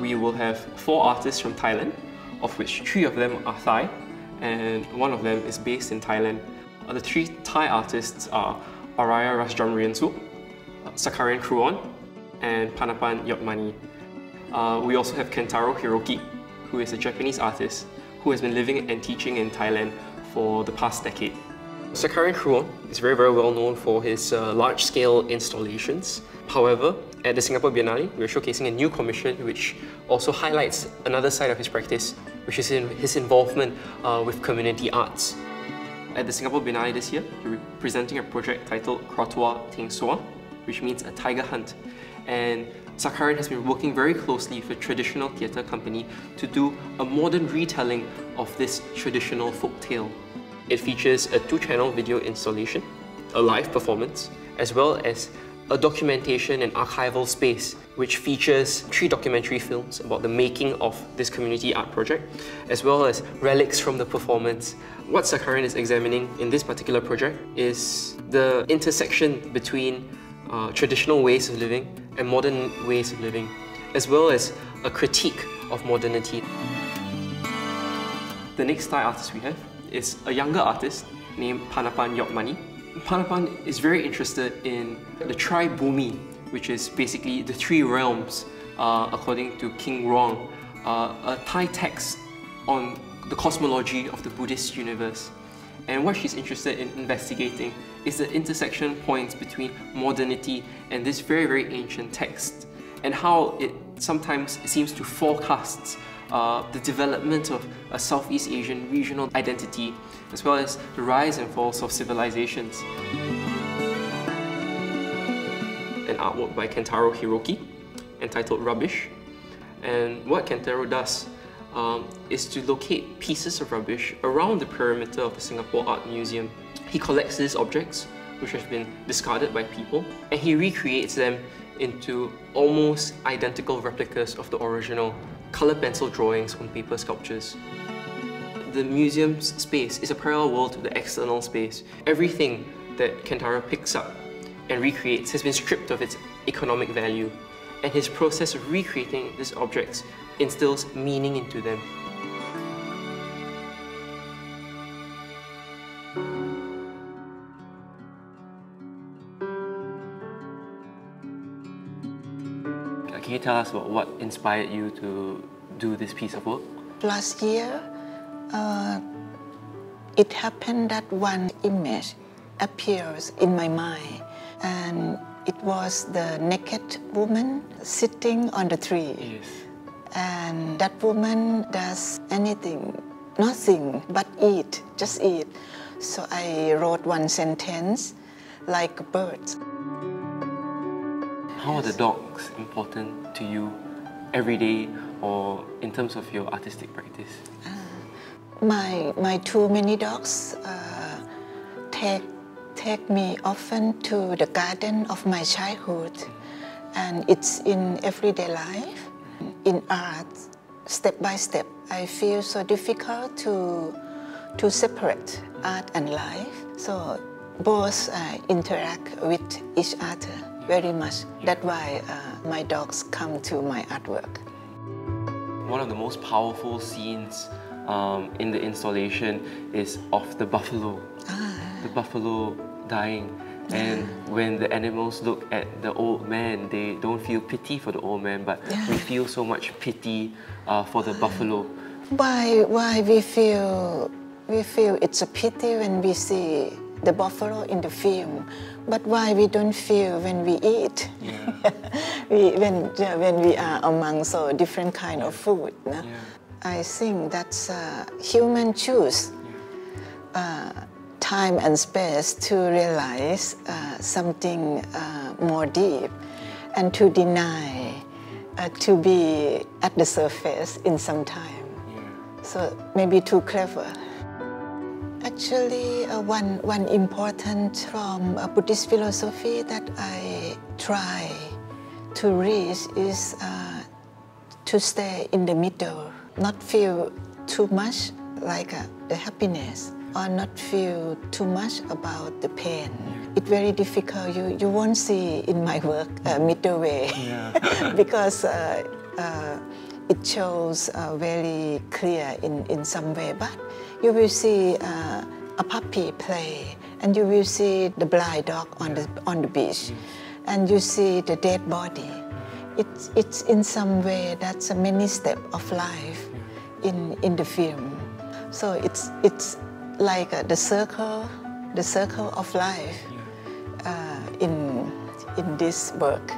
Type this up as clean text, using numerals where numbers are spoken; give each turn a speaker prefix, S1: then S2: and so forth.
S1: we will have 4 artists from Thailand, of which 3 of them are Thai, and 1 of them is based in Thailand. The 3 Thai artists are Araya Rasjarmrearnsook, Sakarin Krue-On, and Pannaphan Yodmanee. We also have Kentaro Hiroki, who is a Japanese artist who has been living and teaching in Thailand for the past decade. Sakarin Krue-On is very well known for his large-scale installations. However, at the Singapore Biennale, we are showcasing a new commission which also highlights another side of his practice, which is his involvement with community arts. At the Singapore Biennale this year, we're presenting a project titled Kurator, which means a tiger hunt. And Sakarin has been working very closely with a traditional theatre company to do a modern retelling of this traditional folk tale. It features a 2-channel video installation, a live performance, as well as a documentation and archival space which features 3 documentary films about the making of this community art project, as well as relics from the performance. What Sakarin is examining in this particular project is the intersection between traditional ways of living and modern ways of living, as well as a critique of modernity. The next Thai artist we have is a younger artist named Pannaphan Yodmanee. Pannaphan is very interested in the Tri-Bhumi, which is basically the 3 realms, according to King Krue-On, a Thai text on the cosmology of the Buddhist universe. And what she's interested in investigating is the intersection points between modernity and this very ancient text, and how it sometimes seems to forecast the development of a Southeast Asian regional identity, as well as the rise and falls of civilizations. An artwork by Kentaro Hiroki, entitled Rubbish. And what Kentaro does is to locate pieces of rubbish around the perimeter of the Singapore Art Museum. He collects these objects, which have been discarded by people, and he recreates them into almost identical replicas of the original colour pencil drawings on paper sculptures. The museum's space is a parallel world to the external space. Everything that Kentaro picks up and recreates has been stripped of its economic value, and his process of recreating these objects instills meaning into them. Can you tell us about what inspired you to do this piece of work?
S2: Last year, it happened that one image appears in my mind, and it was the naked woman sitting on the tree.
S1: Yes.
S2: And that woman does nothing but eat, just eat. So I wrote one sentence, like a bird.
S1: How are the dogs important to you every day or in terms of your artistic practice?
S2: My 2 mini dogs take me often to the garden of my childhood, and it's in everyday life. In art, step by step, I feel so difficult to separate art and life. So both interact with each other very much. That's why my dogs come to my artwork.
S1: One of the most powerful scenes in the installation is of the buffalo. The buffalo dying. And when the animals look at the old man, they don't feel pity for the old man, but we feel so much pity for the buffalo.
S2: Why we feel it's a pity when we see the buffalo in the film, but why we don't feel when we eat? When we are among so different kind of food. No? I think that's human choose time and space to realize something more deep, and to deny to be at the surface in some time. So maybe too clever. Actually, one important from Buddhist philosophy that I try to reach is to stay in the middle, not feel too much like the happiness, or not feel too much about the pain. It's very difficult. You won't see in my work middle way because it shows very clear in some way, but you will see a puppy play, and you will see the blind dog on the beach, and you see the dead body. It's in some way that's a many step of life in the film. So it's like the circle of life in this work.